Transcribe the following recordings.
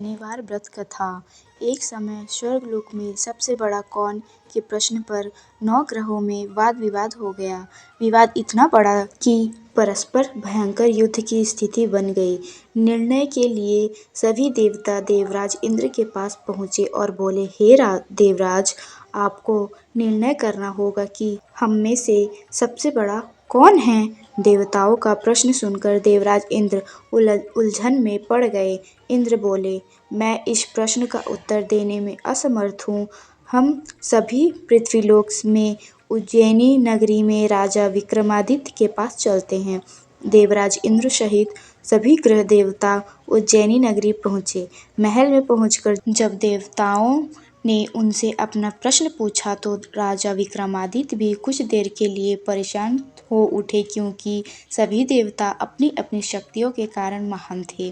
शनिवार व्रत कथा। एक समय स्वर्गलोक में सबसे बड़ा कौन के प्रश्न पर 9 ग्रहों में वाद विवाद हो गया। विवाद इतना बड़ा कि परस्पर भयंकर युद्ध की स्थिति बन गई। निर्णय के लिए सभी देवता देवराज इंद्र के पास पहुँचे और बोले, हे देवराज, आपको निर्णय करना होगा कि हम में से सबसे बड़ा कौन है। देवताओं का प्रश्न सुनकर देवराज इंद्र उलझन में पड़ गए। इंद्र बोले, मैं इस प्रश्न का उत्तर देने में असमर्थ हूँ। हम सभी पृथ्वीलोक में उज्जैनी नगरी में राजा विक्रमादित्य के पास चलते हैं। देवराज इंद्र सहित सभी ग्रह देवता उज्जैनी नगरी पहुँचे। महल में पहुँचकर जब देवताओं ने उनसे अपना प्रश्न पूछा तो राजा विक्रमादित्य भी कुछ देर के लिए परेशान हो उठे, क्योंकि सभी देवता अपनी अपनी शक्तियों के कारण महान थे।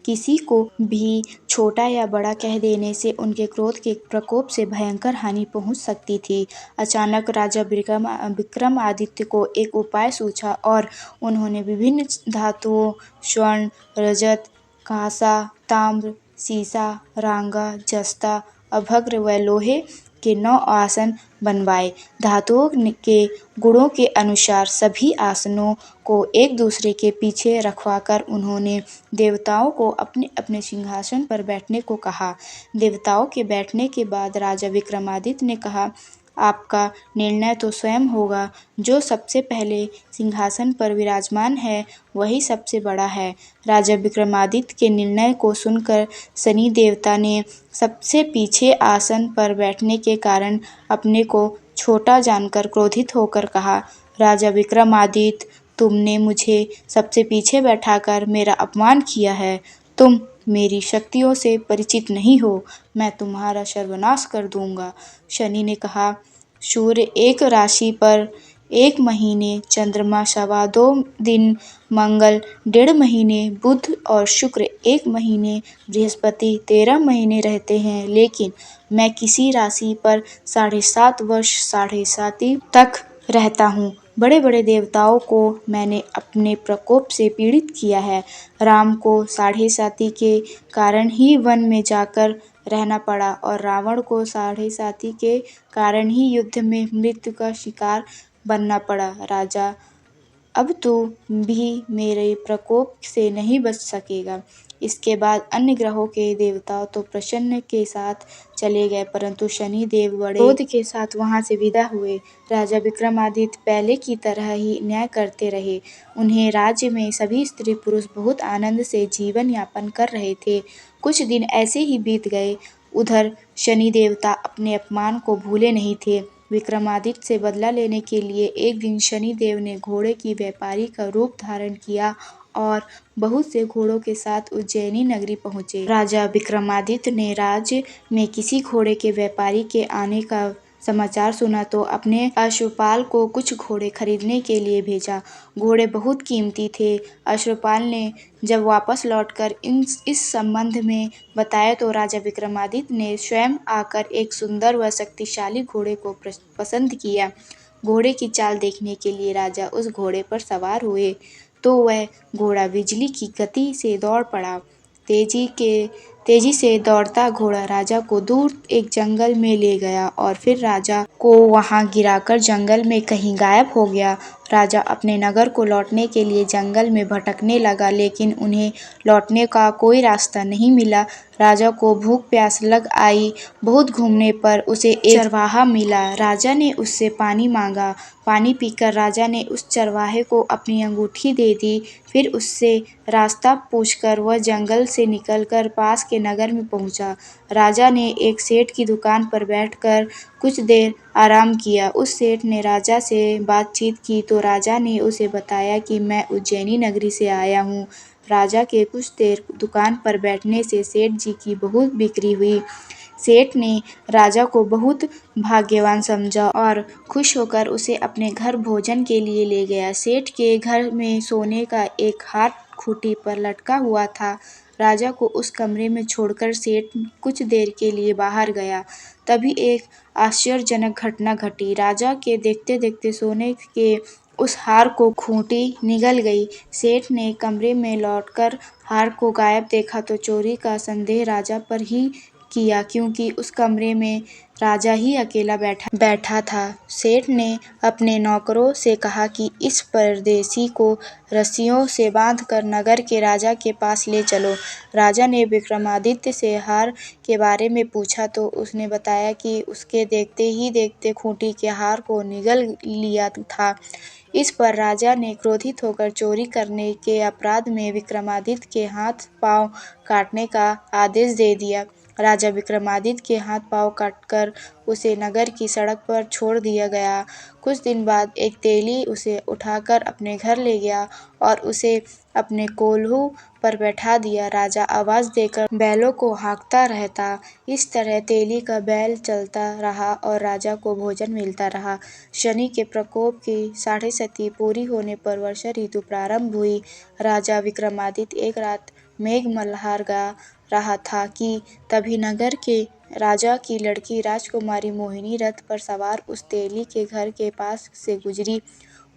किसी को भी छोटा या बड़ा कह देने से उनके क्रोध के प्रकोप से भयंकर हानि पहुंच सकती थी। अचानक राजा विक्रमादित्य को एक उपाय सूझा और उन्होंने विभिन्न धातुओं स्वर्ण, रजत, कांसा, ताम्र, सीसा, रांगा, जस्ता, अभ्रक व लोहे के 9 आसन बनवाए। धातुओं के गुणों के अनुसार सभी आसनों को एक दूसरे के पीछे रखवाकर उन्होंने देवताओं को अपने अपने सिंहासन पर बैठने को कहा। देवताओं के बैठने के बाद राजा विक्रमादित्य ने कहा, आपका निर्णय तो स्वयं होगा। जो सबसे पहले सिंहासन पर विराजमान है वही सबसे बड़ा है। राजा विक्रमादित्य के निर्णय को सुनकर शनि देवता ने सबसे पीछे आसन पर बैठने के कारण अपने को छोटा जानकर क्रोधित होकर कहा, राजा विक्रमादित्य, तुमने मुझे सबसे पीछे बैठाकर मेरा अपमान किया है। तुम मेरी शक्तियों से परिचित नहीं हो। मैं तुम्हारा सर्वनाश कर दूंगा। शनि ने कहा, सूर्य एक राशि पर 1 महीने, चंद्रमा 2.25 दिन, मंगल 1.5 महीने, बुध और शुक्र 1 महीने, बृहस्पति 13 महीने रहते हैं, लेकिन मैं किसी राशि पर 7.5 वर्ष 7.5 तक रहता हूँ। बड़े बड़े देवताओं को मैंने अपने प्रकोप से पीड़ित किया है। राम को 7.5 के कारण ही वन में जाकर रहना पड़ा और रावण को 7.5 के कारण ही युद्ध में मृत्यु का शिकार बनना पड़ा। राजा, अब तू भी मेरे प्रकोप से नहीं बच सकेगा। इसके बाद अन्य ग्रहों के देवता तो प्रसन्न के साथ चले गए, परंतु शनि देव बड़े क्रोध के साथ वहां से विदा हुए। राजा विक्रमादित्य पहले की तरह ही न्याय करते रहे। उन्हें राज्य में सभी स्त्री पुरुष बहुत आनंद से जीवन यापन कर रहे थे। कुछ दिन ऐसे ही बीत गए। उधर शनि देवता अपने अपमान को भूले नहीं थे। विक्रमादित्य से बदला लेने के लिए एक दिन शनि देव ने घोड़े की व्यापारी का रूप धारण किया और बहुत से घोड़ों के साथ उज्जैनी नगरी पहुंचे। राजा विक्रमादित्य ने राज्य में किसी घोड़े के व्यापारी के आने का समाचार सुना तो अपने अश्वपाल को कुछ घोड़े खरीदने के लिए भेजा। घोड़े बहुत कीमती थे। अश्वपाल ने जब वापस लौटकर इस संबंध में बताया तो राजा विक्रमादित्य ने स्वयं आकर एक सुंदर व शक्तिशाली घोड़े को पसंद किया। घोड़े की चाल देखने के लिए राजा उस घोड़े पर सवार हुए तो वह घोड़ा बिजली की गति से दौड़ पड़ा। तेजी से दौड़ता घोड़ा राजा को दूर एक जंगल में ले गया और फिर राजा को वहां गिराकर जंगल में कहीं गायब हो गया। राजा अपने नगर को लौटने के लिए जंगल में भटकने लगा, लेकिन उन्हें लौटने का कोई रास्ता नहीं मिला। राजा को भूख प्यास लग आई। बहुत घूमने पर उसे एक चरवाहा मिला। राजा ने उससे पानी मांगा। पानी पीकर राजा ने उस चरवाहे को अपनी अंगूठी दे दी। फिर उससे रास्ता पूछकर वह जंगल से निकलकर पास के नगर में पहुंचा। राजा ने एक सेठ की दुकान पर बैठकर कुछ देर आराम किया। उस सेठ ने राजा से बातचीत की तो राजा ने उसे बताया कि मैं उज्जैनी नगरी से आया हूँ। राजा के कुछ देर दुकान पर बैठने से सेठ जी की बहुत बिक्री हुई। सेठ ने राजा को बहुत भाग्यवान समझा और खुश होकर उसे अपने घर भोजन के लिए ले गया। सेठ के घर में सोने का एक हार खूंटी पर लटका हुआ था। राजा को उस कमरे में छोड़कर सेठ कुछ देर के लिए बाहर गया। तभी एक आश्चर्यजनक घटना घटी। राजा के देखते देखते सोने के उस हार को खूंटी निगल गई। सेठ ने कमरे में लौटकर हार को गायब देखा तो चोरी का संदेह राजा पर ही किया, क्योंकि उस कमरे में राजा ही अकेला बैठा था। सेठ ने अपने नौकरों से कहा कि इस परदेसी को रस्सियों से बांधकर नगर के राजा के पास ले चलो। राजा ने विक्रमादित्य से हार के बारे में पूछा तो उसने बताया कि उसके देखते ही देखते खूंटी के हार को निगल लिया था। इस पर राजा ने क्रोधित होकर चोरी करने के अपराध में विक्रमादित्य के हाथ पांव काटने का आदेश दे दिया। राजा विक्रमादित्य के हाथ पांव काटकर उसे नगर की सड़क पर छोड़ दिया गया। कुछ दिन बाद एक तेली उसे उठाकर अपने घर ले गया और उसे अपने कोल्हू पर बैठा दिया। राजा आवाज देकर बैलों को हाँकता रहता। इस तरह तेली का बैल चलता रहा और राजा को भोजन मिलता रहा। शनि के प्रकोप की 6.5 पूरी होने पर वर्षा ऋतु प्रारंभ हुई। राजा विक्रमादित्य एक रात मेघ मल्हार गा रहा था कि तभी नगर के राजा की लड़की राजकुमारी मोहिनी रथ पर सवार उस तेली के घर के पास से गुजरी।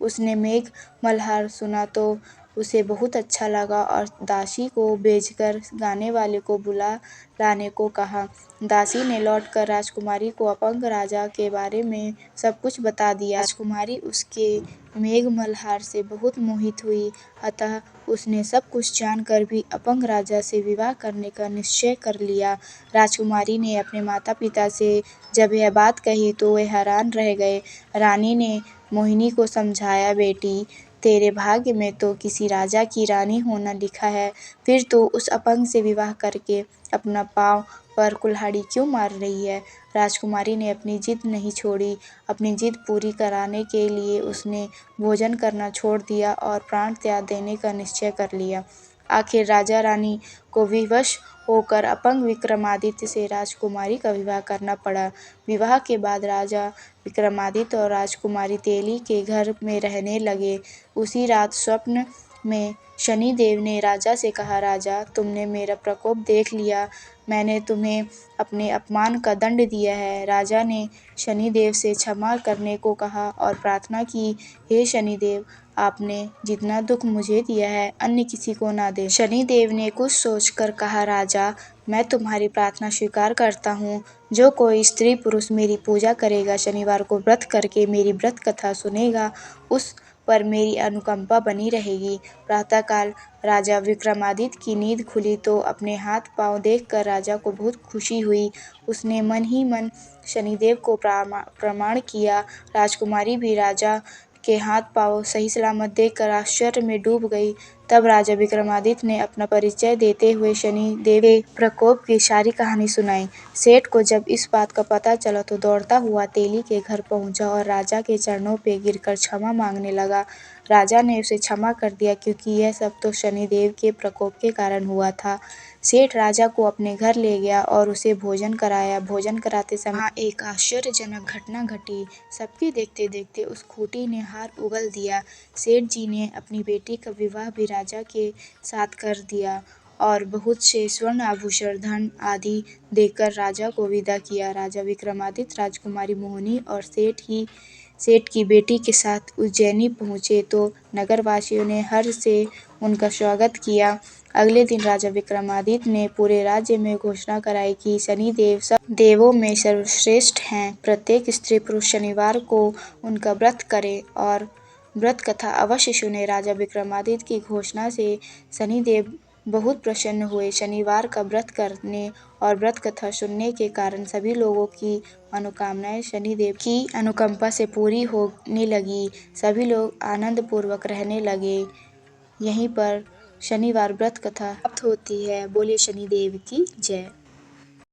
उसने मेघ मल्हार सुना तो उसे बहुत अच्छा लगा और दासी को भेजकर गाने वाले को बुला लाने को कहा। दासी ने लौटकर राजकुमारी को अपंग राजा के बारे में सब कुछ बता दिया। राजकुमारी उसके मेघ मल्हार से बहुत मोहित हुई, अतः उसने सब कुछ जानकर भी अपंग राजा से विवाह करने का निश्चय कर लिया। राजकुमारी ने अपने माता पिता से जब यह बात कही तो वे हैरान रह गए। रानी ने मोहिनी को समझाया, बेटी तेरे भाग्य में तो किसी राजा की रानी होना लिखा है, फिर तो उस अपंग से विवाह करके अपना पांव पर कुल्हाड़ी क्यों मार रही है। राजकुमारी ने अपनी जिद नहीं छोड़ी। अपनी जिद पूरी कराने के लिए उसने भोजन करना छोड़ दिया और प्राण त्याग देने का निश्चय कर लिया। आखिर राजा रानी को विवश होकर अपंग विक्रमादित्य से राजकुमारी का विवाह करना पड़ा। विवाह के बाद राजा विक्रमादित्य और राजकुमारी तेली के घर में रहने लगे। उसी रात स्वप्न में शनिदेव ने राजा से कहा, राजा तुमने मेरा प्रकोप देख लिया, मैंने तुम्हें अपने अपमान का दंड दिया है। राजा ने शनिदेव से क्षमा करने को कहा और प्रार्थना की, हे शनिदेव आपने जितना दुख मुझे दिया है अन्य किसी को ना दे। शनिदेव ने कुछ सोचकर कहा, राजा मैं तुम्हारी प्रार्थना स्वीकार करता हूँ। जो कोई स्त्री पुरुष मेरी पूजा करेगा, शनिवार को व्रत करके मेरी व्रत कथा सुनेगा, उस पर मेरी अनुकंपा बनी रहेगी। प्रातःकाल राजा विक्रमादित्य की नींद खुली तो अपने हाथ पांव देखकर राजा को बहुत खुशी हुई। उसने मन ही मन शनिदेव को प्रणाम किया। राजकुमारी भी राजा के हाथ पांव सही सलामत देखकर आश्चर्य में डूब गई। तब राजा विक्रमादित्य ने अपना परिचय देते हुए शनिदेव के प्रकोप की सारी कहानी सुनाई। सेठ को जब इस बात का पता चला तो दौड़ता हुआ तेली के घर पहुंचा और राजा के चरणों पे गिरकर क्षमा मांगने लगा। राजा ने उसे क्षमा कर दिया, क्योंकि यह सब तो शनिदेव के प्रकोप के कारण हुआ था। सेठ राजा को अपने घर ले गया और उसे भोजन कराया। भोजन कराते समय एक आश्चर्यजनक घटना घटी। सबके देखते देखते उस खूंटी ने हार उगल दिया। सेठ जी ने अपनी बेटी का विवाह भी राजा के साथ कर दिया और बहुत से स्वर्ण आभूषण, धन आदि देकर राजा को विदा किया। राजा विक्रमादित्य राजकुमारी मोहिनी और सेठ की बेटी के साथ उज्जैनी पहुंचे तो नगरवासियों ने हर्ष से उनका स्वागत किया। अगले दिन राजा विक्रमादित्य ने पूरे राज्य में घोषणा कराई कि शनिदेव सब देवों में सर्वश्रेष्ठ हैं। प्रत्येक स्त्री पुरुष शनिवार को उनका व्रत करे और व्रत कथा अवश्य सुने। राजा विक्रमादित्य की घोषणा से शनिदेव बहुत प्रसन्न हुए। शनिवार का व्रत करने और व्रत कथा सुनने के कारण सभी लोगों की मनोकामनाएं शनिदेव की अनुकंपा से पूरी होने लगी। सभी लोग आनंद पूर्वक रहने लगे। यहीं पर शनिवार व्रत कथा समाप्त होती है। बोलिए शनिदेव की जय।